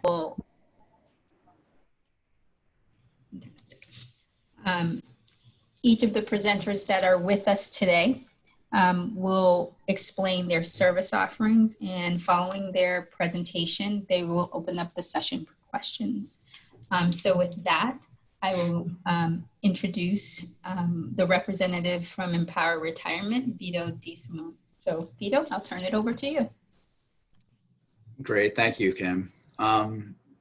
will each of the presenters that are with us today will explain their service offerings, and following their presentation, they will open up the session for questions. So with that, I will introduce the representative from Empower Retirement, Vito DeSimone. So Vito, I'll turn it over to you. Great, thank you, Kim.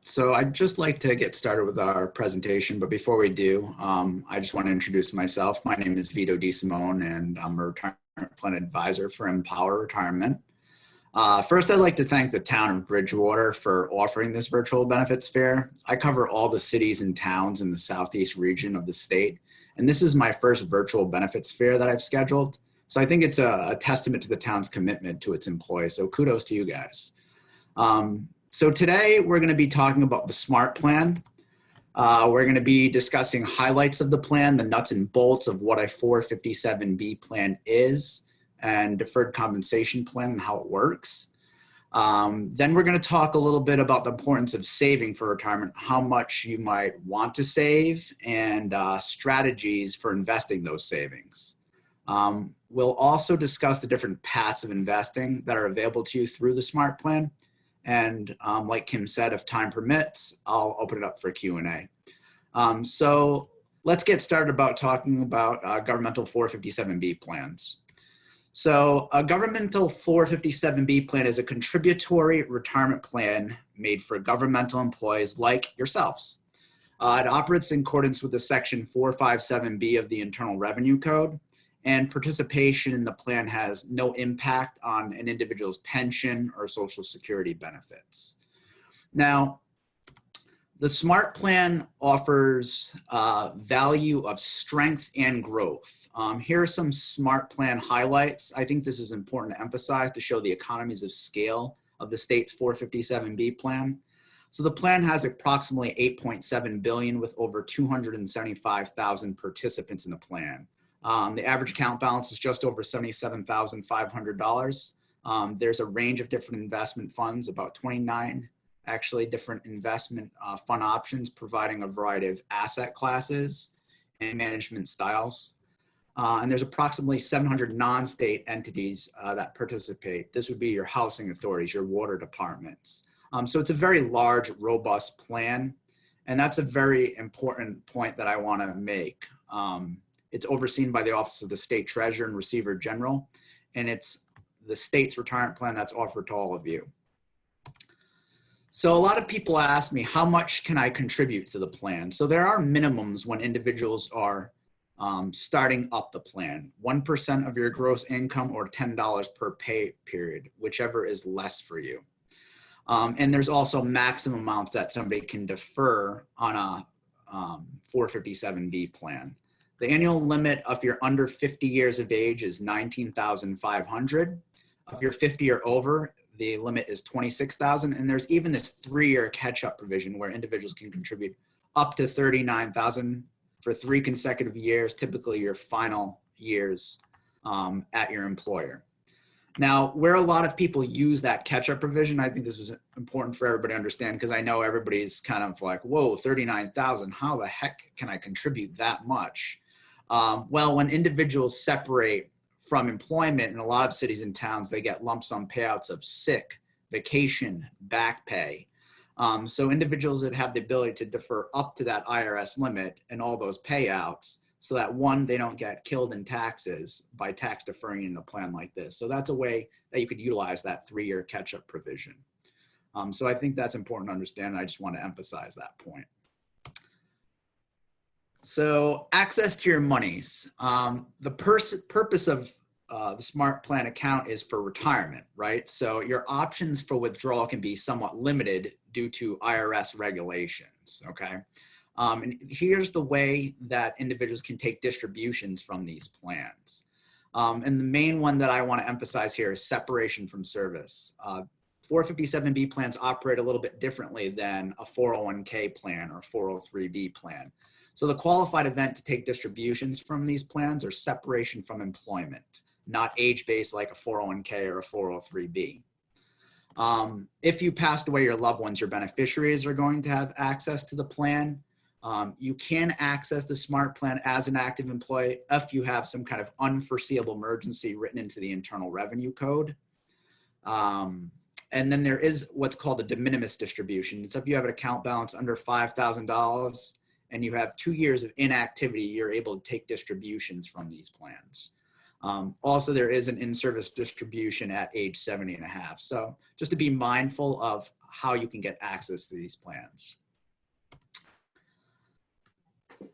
So I'd just like to get started with our presentation, but before we do, I just want to introduce myself. My name is Vito DeSimone, and I'm a retirement plan advisor for Empower Retirement. First, I'd like to thank the Town of Bridgewater for offering this virtual benefits fair. I cover all the cities and towns in the southeast region of the state, and this is my first virtual benefits fair that I've scheduled. So I think it's a testament to the town's commitment to its employees, so kudos to you guys. So today we're going to be talking about the SMART plan. We're going to be discussing highlights of the plan, the nuts and bolts of what a 457B plan is, and deferred compensation plan and how it works. Then we're going to talk a little bit about the importance of saving for retirement, how much you might want to save, and strategies for investing those savings. We'll also discuss the different paths of investing that are available to you through the SMART plan. And like Kim said, if time permits, I'll open it up for Q&A. So let's get started about talking about governmental 457B plans. So a governmental 457B plan is a contributory retirement plan made for governmental employees like yourselves. It operates in accordance with the section 457B of the Internal Revenue Code, and participation in the plan has no impact on an individual's pension or Social Security benefits. Now, the SMART plan offers value of strength and growth. Here are some SMART plan highlights. I think this is important to emphasize to show the economies of scale of the state's 457B plan. So the plan has approximately $8.7 billion with over 275,000 participants in the plan. The average account balance is just over $77,500. There's a range of different investment funds, about 29 actually different investment fund options, providing a variety of asset classes and management styles. And there's approximately 700 non-state entities that participate. This would be your housing authorities, your water departments. So it's a very large, robust plan. And that's a very important point that I want to make. It's overseen by the Office of the State Treasurer and Receiver General, and it's the state's retirement plan that's offered to all of you. So a lot of people ask me, how much can I contribute to the plan? So there are minimums when individuals are starting up the plan. 1% of your gross income or $10 per pay period, whichever is less for you. And there's also maximum amounts that somebody can defer on a 457B plan. The annual limit if you're under 50 years of age is $19,500. If you're 50 or over, the limit is $26,000. And there's even this 3-year catch-up provision where individuals can contribute up to $39,000 for 3 consecutive years, typically your final years at your employer. Now, where a lot of people use that catch-up provision, I think this is important for everybody to understand, because I know everybody's kind of like, whoa, $39,000, how the heck can I contribute that much? Well, when individuals separate from employment in a lot of cities and towns, they get lump sum payouts of sick, vacation, back pay. So individuals that have the ability to defer up to that IRS limit and all those payouts, so that one, they don't get killed in taxes by tax deferring in a plan like this. So that's a way that you could utilize that 3-year catch-up provision. So I think that's important to understand. And I just want to emphasize that point. So access to your monies. The purpose of the SMART plan account is for retirement, right? So your options for withdrawal can be somewhat limited due to IRS regulations, okay? And here's the way that individuals can take distributions from these plans. And the main one that I want to emphasize here is separation from service. 457B plans operate a little bit differently than a 401k plan or 403B plan. So the qualified event to take distributions from these plans are separation from employment, not age-based like a 401k or a 403B. If you passed away, your loved ones, your beneficiaries are going to have access to the plan. You can access the SMART plan as an active employee if you have some kind of unforeseeable emergency written into the Internal Revenue Code. And then there is what's called a de minimis distribution. So if you have an account balance under $5,000 and you have 2 years of inactivity, you're able to take distributions from these plans. Also, there is an in-service distribution at age 70 and a half. So just to be mindful of how you can get access to these plans.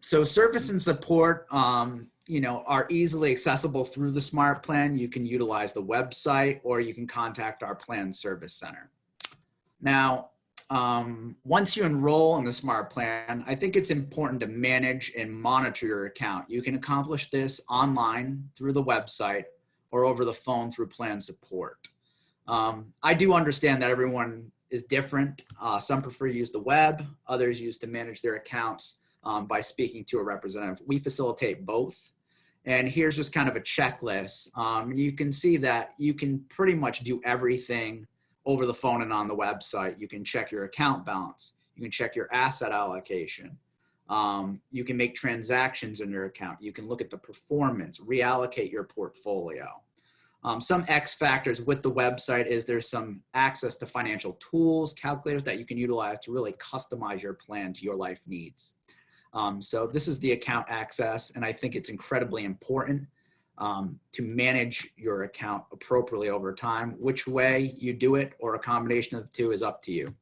So service and support, are easily accessible through the SMART plan. You can utilize the website or you can contact our plan service center. Now, once you enroll in the SMART plan, I think it's important to manage and monitor your account. You can accomplish this online through the website or over the phone through plan support. I do understand that everyone is different. Some prefer to use the web, others use to manage their accounts by speaking to a representative. We facilitate both. And here's just kind of a checklist. You can see that you can pretty much do everything over the phone and on the website. You can check your account balance. You can check your asset allocation. You can make transactions in your account. You can look at the performance, reallocate your portfolio. Some X factors with the website is there's some access to financial tools, calculators that you can utilize to really customize your plan to your life needs. So this is the account access, and I think it's incredibly important to manage your account appropriately over time. Which way you do it or a combination of the two is up to you.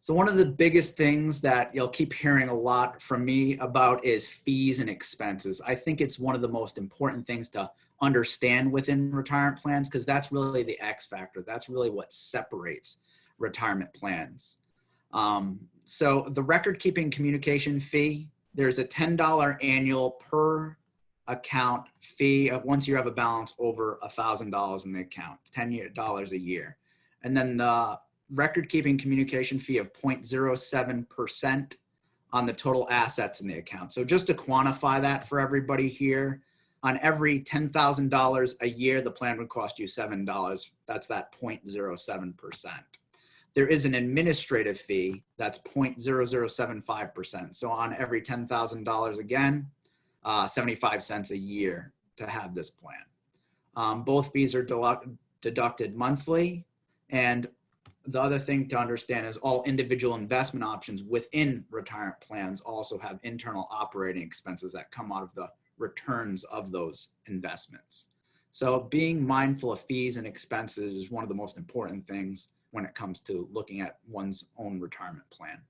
So one of the biggest things that you'll keep hearing a lot from me about is fees and expenses. I think it's one of the most important things to understand within retirement plans because that's really the X factor. That's really what separates retirement plans. So the record keeping communication fee, there's a $10 annual per account fee of once you have a balance over $1,000 in the account, $10 a year. And then the record keeping communication fee of 0.07% on the total assets in the account. So just to quantify that for everybody here, on every $10,000 a year, the plan would cost you $7. That's that 0.07%. There is an administrative fee that's 0.0075%. So on every $10,000 again, 75 cents a year to have this plan. Both fees are deducted monthly. And the other thing to understand is all individual investment options within retirement plans also have internal operating expenses that come out of the returns of those investments. So being mindful of fees and expenses is one of the most important things when it comes to looking at one's own retirement plan.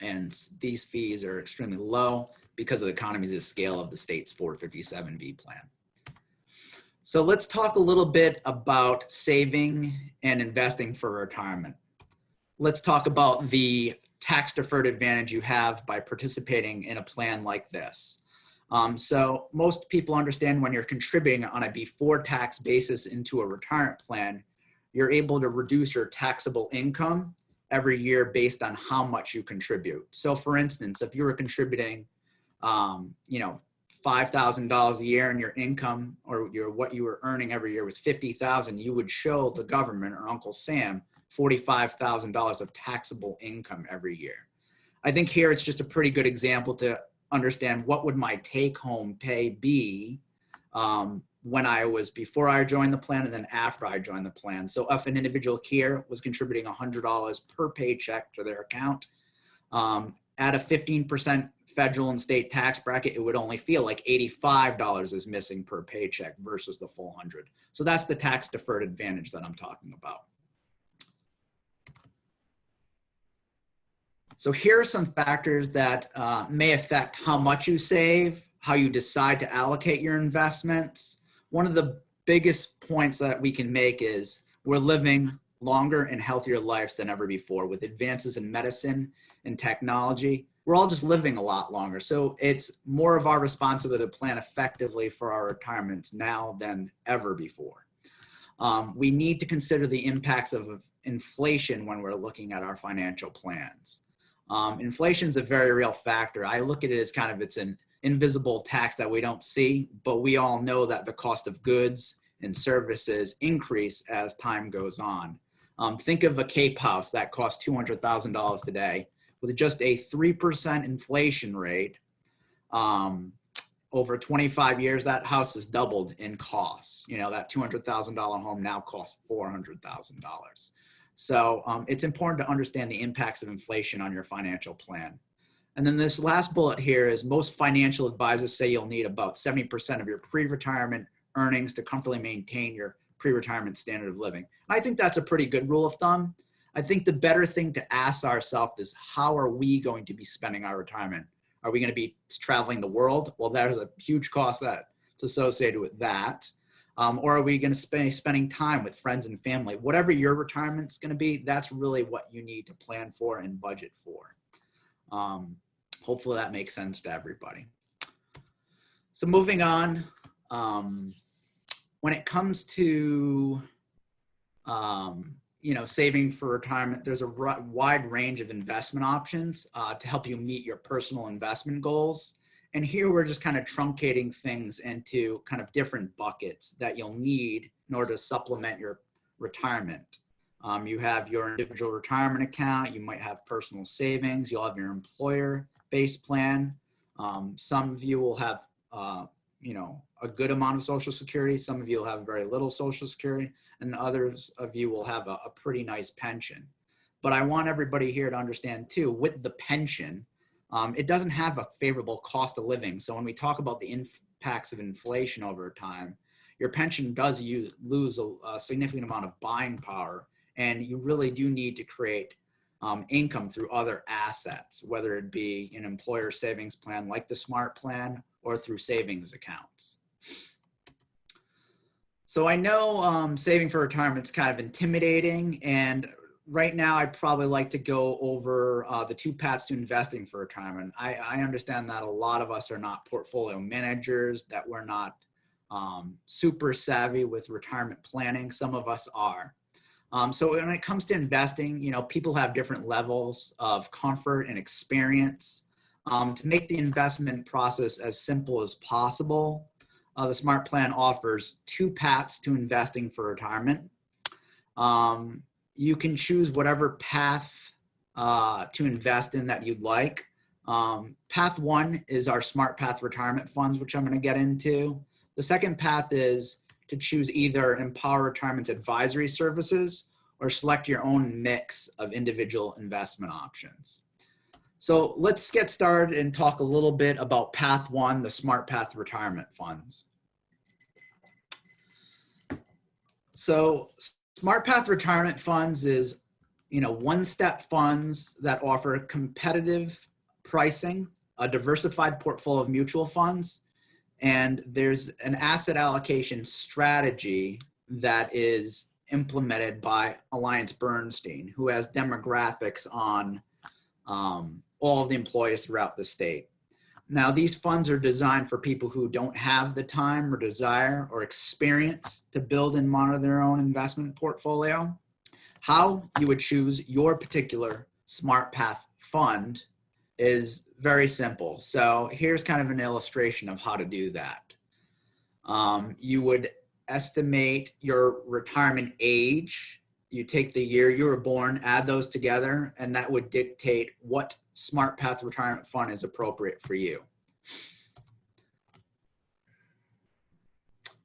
And these fees are extremely low because of the economies of scale of the state's 457B plan. So let's talk a little bit about saving and investing for retirement. Let's talk about the tax deferred advantage you have by participating in a plan like this. So most people understand when you're contributing on a before tax basis into a retirement plan, you're able to reduce your taxable income every year based on how much you contribute. So for instance, if you were contributing, $5,000 a year and your income or what you were earning every year was $50,000, you would show the government or Uncle Sam $45,000 of taxable income every year. I think here it's just a pretty good example to understand what would my take-home pay be before I joined the plan and then after I joined the plan. So if an individual here was contributing $100 per paycheck to their account, at a 15% federal and state tax bracket, it would only feel like $85 is missing per paycheck versus the full 100. So that's the tax deferred advantage that I'm talking about. So here are some factors that may affect how much you save, how you decide to allocate your investments. One of the biggest points that we can make is we're living longer and healthier lives than ever before. With advances in medicine and technology, we're all just living a lot longer. So it's more of our responsibility to plan effectively for our retirements now than ever before. We need to consider the impacts of inflation when we're looking at our financial plans. Inflation is a very real factor. I look at it as it's an invisible tax that we don't see, but we all know that the cost of goods and services increase as time goes on. Think of a Cape house that costs $200,000 today with just a 3% inflation rate. Over 25 years, that house has doubled in costs. You know, that $200,000 home now costs $400,000. So it's important to understand the impacts of inflation on your financial plan. And then this last bullet here is most financial advisors say you'll need about 70% of your pre-retirement earnings to comfortably maintain your pre-retirement standard of living. And I think that's a pretty good rule of thumb. I think the better thing to ask ourselves is, how are we going to be spending our retirement? Are we going to be traveling the world? Well, there's a huge cost that's associated with that. Or are we going to be spending time with friends and family? Whatever your retirement's going to be, that's really what you need to plan for and budget for. Hopefully that makes sense to everybody. So moving on, when it comes to saving for retirement, there's a wide range of investment options to help you meet your personal investment goals. And here we're just kind of truncating things into kind of different buckets that you'll need in order to supplement your retirement. You have your individual retirement account, you might have personal savings, you'll have your employer-based plan. Some of you will have a good amount of Social Security, some of you will have very little Social Security, and others of you will have a pretty nice pension. But I want everybody here to understand too, with the pension, it doesn't have a favorable cost of living. So when we talk about the impacts of inflation over time, your pension does lose a significant amount of buying power, and you really do need to create income through other assets, whether it be an employer savings plan like the SMART plan or through savings accounts. So I know saving for retirement is kind of intimidating, and right now I'd probably like to go over the two paths to investing for retirement. I understand that a lot of us are not portfolio managers, that we're not super savvy with retirement planning. Some of us are. So when it comes to investing, people have different levels of comfort and experience. To make the investment process as simple as possible, the SMART plan offers two paths to investing for retirement. You can choose whatever path to invest in that you'd like. Path one is our Smart Path retirement funds, which I'm going to get into. The second path is to choose either Empower Retirement's advisory services or select your own mix of individual investment options. So let's get started and talk a little bit about path one, the Smart Path retirement funds. So Smart Path retirement funds is, one-step funds that offer competitive pricing, a diversified portfolio of mutual funds, and there's an asset allocation strategy that is implemented by AllianceBernstein, who has demographics on all of the employees throughout the state. Now, these funds are designed for people who don't have the time or desire or experience to build and monitor their own investment portfolio. How you would choose your particular Smart Path fund is very simple. So here's kind of an illustration of how to do that. You would estimate your retirement age. You take the year you were born, add those together, and that would dictate what Smart Path retirement fund is appropriate for you.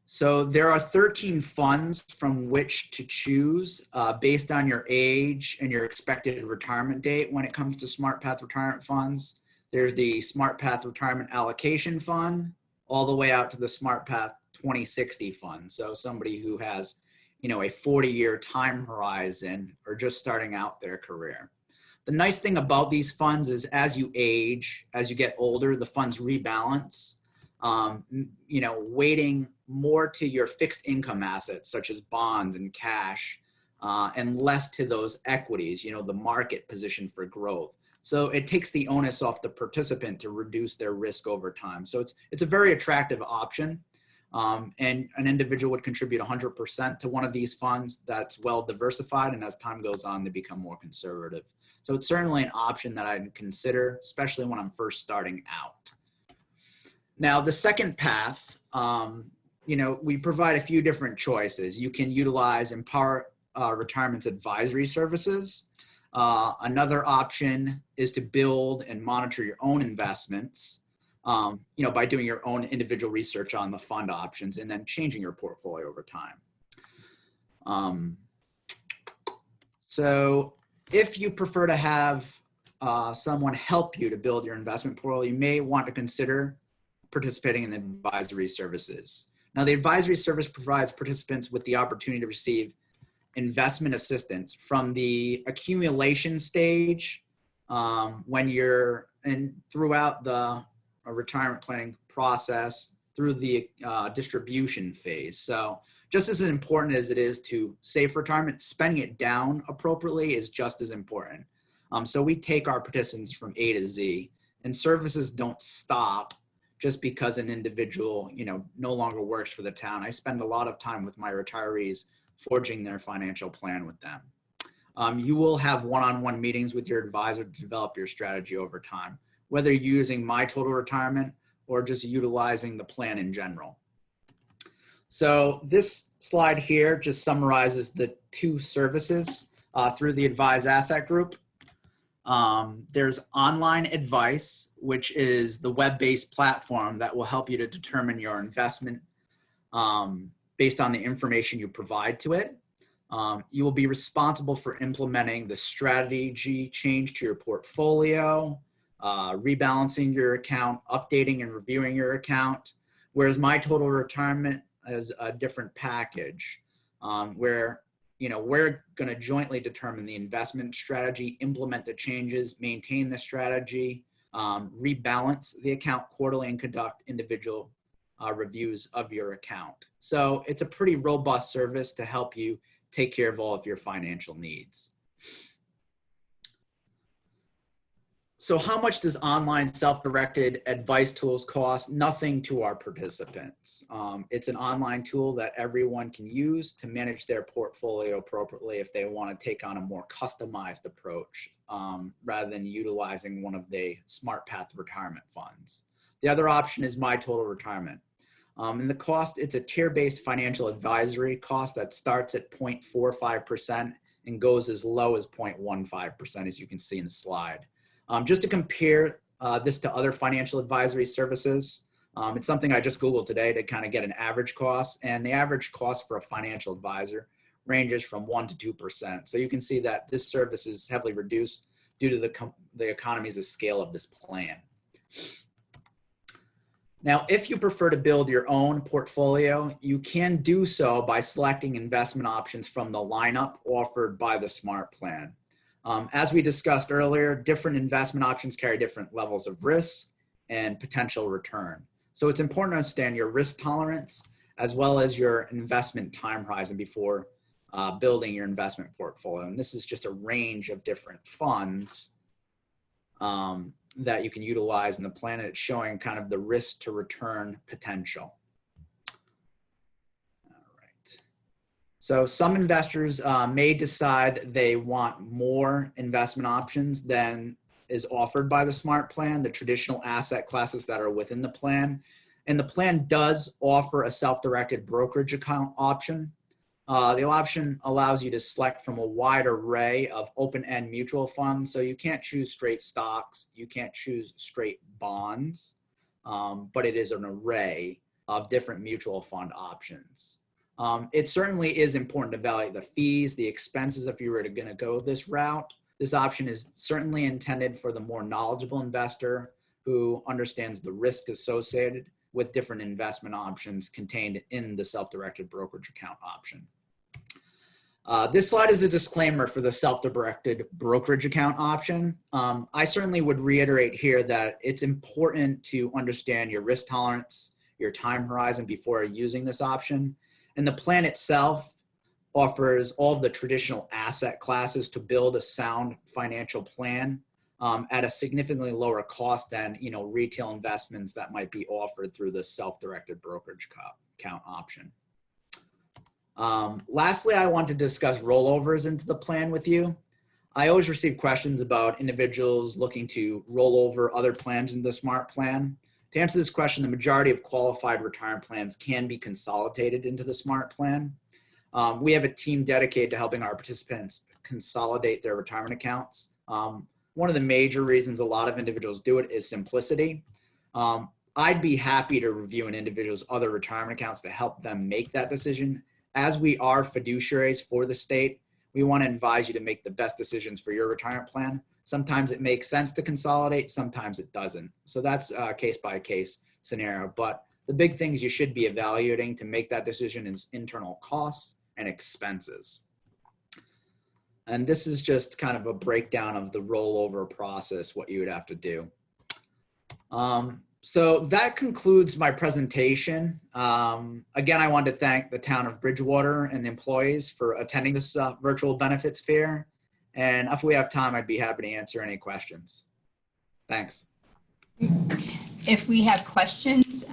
So there are 13 funds from which to choose based on your age and your expected retirement date when it comes to Smart Path retirement funds. There's the Smart Path Retirement Allocation Fund, all the way out to the Smart Path 2060 fund. So somebody who has, a 40-year time horizon or just starting out their career. The nice thing about these funds is as you age, as you get older, the funds rebalance, weighting more to your fixed income assets such as bonds and cash, and less to those equities, the market position for growth. So it takes the onus off the participant to reduce their risk over time. So it's a very attractive option. And an individual would contribute 100% to one of these funds that's well diversified, and as time goes on, they become more conservative. So it's certainly an option that I'd consider, especially when I'm first starting out. Now, the second path, we provide a few different choices. You can utilize Empower Retirement's advisory services. Another option is to build and monitor your own investments, by doing your own individual research on the fund options and then changing your portfolio over time. So if you prefer to have someone help you to build your investment portfolio, you may want to consider participating in the advisory services. Now, the advisory service provides participants with the opportunity to receive investment assistance from the accumulation stage when you're throughout the retirement planning process through the distribution phase. So just as important as it is to save for retirement, spending it down appropriately is just as important. So we take our participants from A to Z, and services don't stop just because an individual, no longer works for the town. I spend a lot of time with my retirees forging their financial plan with them. You will have one-on-one meetings with your advisor to develop your strategy over time, whether you're using My Total Retirement or just utilizing the plan in general. So this slide here just summarizes the two services through the Advised Asset Group. There's online advice, which is the web-based platform that will help you to determine your investment based on the information you provide to it. You will be responsible for implementing the strategy change to your portfolio, rebalancing your account, updating and reviewing your account, whereas My Total Retirement is a different package where we're going to jointly determine the investment strategy, implement the changes, maintain the strategy, rebalance the account quarterly, and conduct individual reviews of your account. So it's a pretty robust service to help you take care of all of your financial needs. So how much does online self-directed advice tools cost? Nothing to our participants. It's an online tool that everyone can use to manage their portfolio appropriately if they want to take on a more customized approach rather than utilizing one of the Smart Path retirement funds. The other option is My Total Retirement. And the cost, it's a tier-based financial advisory cost that starts at 0.45% and goes as low as 0.15%, as you can see in the slide. Just to compare this to other financial advisory services, it's something I just Googled today to kind of get an average cost, and the average cost for a financial advisor ranges from 1% to 2%. So you can see that this service is heavily reduced due to the economies of scale of this plan. Now, if you prefer to build your own portfolio, you can do so by selecting investment options from the lineup offered by the Smart Plan. As we discussed earlier, different investment options carry different levels of risk and potential return. So it's important to understand your risk tolerance as well as your investment time horizon before building your investment portfolio. And this is just a range of different funds that you can utilize in the plan, and it's showing kind of the risk to return potential. All right. So some investors may decide they want more investment options than is offered by the Smart Plan, the traditional asset classes that are within the plan. And the plan does offer a self-directed brokerage account option. The option allows you to select from a wide array of open-end mutual funds. So you can't choose straight stocks, you can't choose straight bonds, but it is an array of different mutual fund options. It certainly is important to evaluate the fees, the expenses if you were going to go this route. This option is certainly intended for the more knowledgeable investor who understands the risk associated with different investment options contained in the self-directed brokerage account option. This slide is a disclaimer for the self-directed brokerage account option. I certainly would reiterate here that it's important to understand your risk tolerance, your time horizon before using this option. And the plan itself offers all of the traditional asset classes to build a sound financial plan at a significantly lower cost than retail investments that might be offered through the self-directed brokerage account option. Lastly, I want to discuss rollovers into the plan with you. I always receive questions about individuals looking to roll over other plans in the Smart Plan. To answer this question, the majority of qualified retirement plans can be consolidated into the SMART plan. We have a team dedicated to helping our participants consolidate their retirement accounts. One of the major reasons a lot of individuals do it is simplicity. I'd be happy to review an individual's other retirement accounts to help them make that decision. As we are fiduciaries for the state, we want to advise you to make the best decisions for your retirement plan. Sometimes it makes sense to consolidate, sometimes it doesn't. So that's a case-by-case scenario. But the big things you should be evaluating to make that decision is internal costs and expenses. And this is just kind of a breakdown of the rollover process, what you would have to do. So that concludes my presentation. Again, I want to thank the Town of Bridgewater and the employees for attending this virtual benefits fair. And if we have time, I'd be happy to answer any questions. Thanks. If we have questions,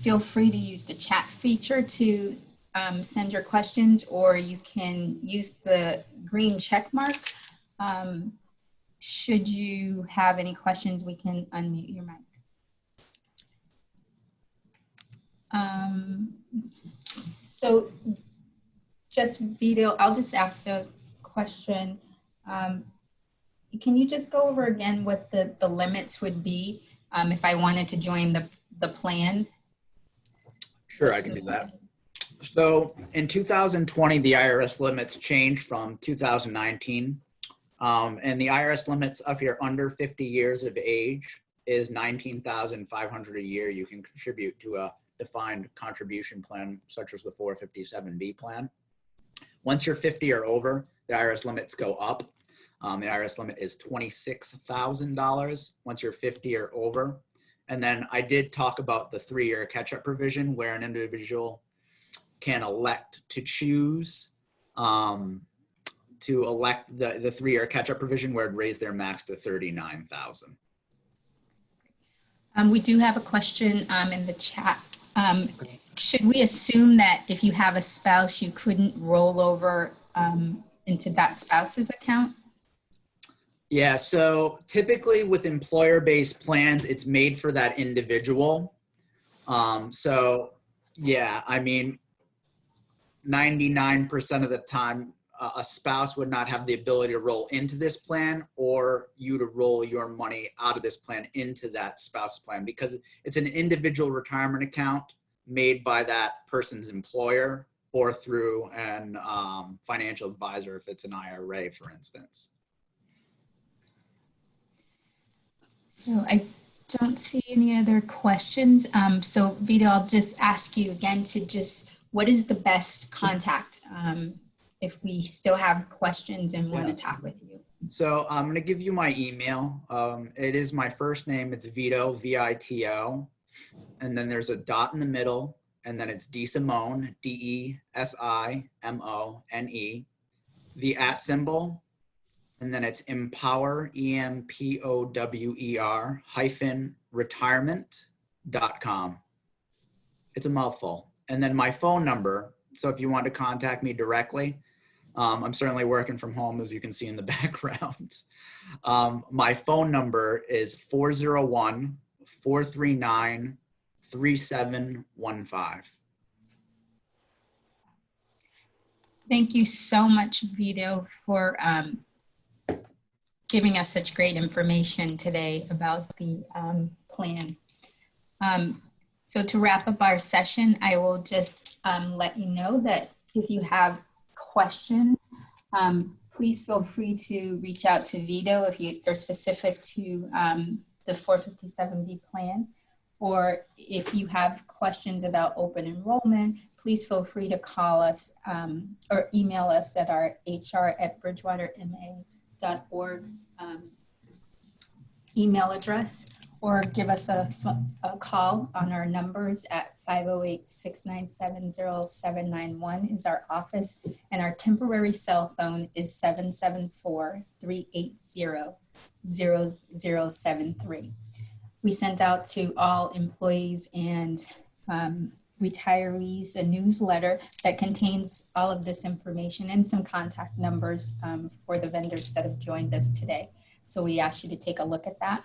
feel free to use the chat feature to send your questions, or you can use the green check mark. Should you have any questions, we can unmute your mic. So just Vito, I'll just ask the question. Can you just go over again what the limits would be if I wanted to join the plan? Sure, I can do that. So in 2020, the IRS limits changed from 2019. And the IRS limits if you're under 50 years of age is $19,500 a year. You can contribute to a defined contribution plan, such as the 457B plan. Once you're 50 or over, the IRS limits go up. The IRS limit is $26,000 once you're 50 or over. And then I did talk about the 3-year catch-up provision, where an individual can elect to choose to elect the 3-year catch-up provision, where it'd raise their max to $39,000. We do have a question in the chat. Should we assume that if you have a spouse, you couldn't roll over into that spouse's account? Yeah, so typically with employer-based plans, it's made for that individual. So yeah, I mean, 99% of the time, a spouse would not have the ability to roll into this plan, or you to roll your money out of this plan into that spouse plan, because it's an individual retirement account made by that person's employer or through an financial advisor if it's an IRA, for instance. So I don't see any other questions. So Vito, I'll just ask you again to just, what is the best contact if we still have questions and want to talk with you? So I'm going to give you my email. It is my first name. It's Vito, V-I-T-O. And then there's a dot in the middle. And then it's DeSimone, D-E-S-I-M-O-N-E. The @ symbol. And then it's empower, E-M-P-O-W-E-R -retirement.com. It's a mouthful. And then my phone number. So if you want to contact me directly, I'm certainly working from home, as you can see in the background. My phone number is 401-439-3715. Thank you so much, Vito, for giving us such great information today about the plan. So to wrap up our session, I will just let you know that if you have questions, please feel free to reach out to Vito if they're specific to the 457B plan. Or if you have questions about open enrollment, please feel free to call us or email us at our hr@bridgewaterma.org email address, or give us a call on our numbers at 508-697-0791 is our office, and our temporary cell phone is 774-380-0073. We sent out to all employees and retirees a newsletter that contains all of this information and some contact numbers for the vendors that have joined us today. So we ask you to take a look at that.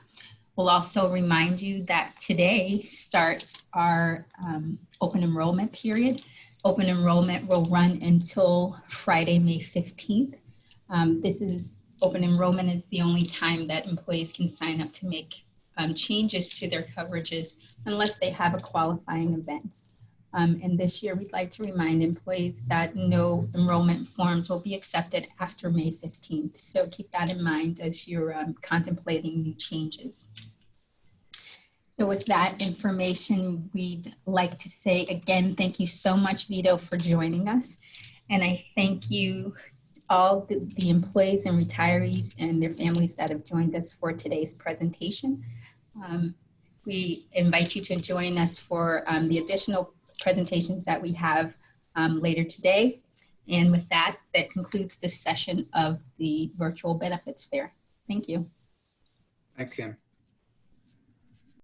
We'll also remind you that today starts our open enrollment period. Open enrollment will run until Friday, May 15th. Open enrollment is the only time that employees can sign up to make changes to their coverages unless they have a qualifying event. And this year, we'd like to remind employees that no enrollment forms will be accepted after May 15th. So keep that in mind as you're contemplating new changes. So with that information, we'd like to say again, thank you so much, Vito, for joining us. And I thank you all the employees and retirees and their families that have joined us for today's presentation. We invite you to join us for the additional presentations that we have later today. And with that, that concludes this session of the virtual benefits fair. Thank you. Thanks, Kim.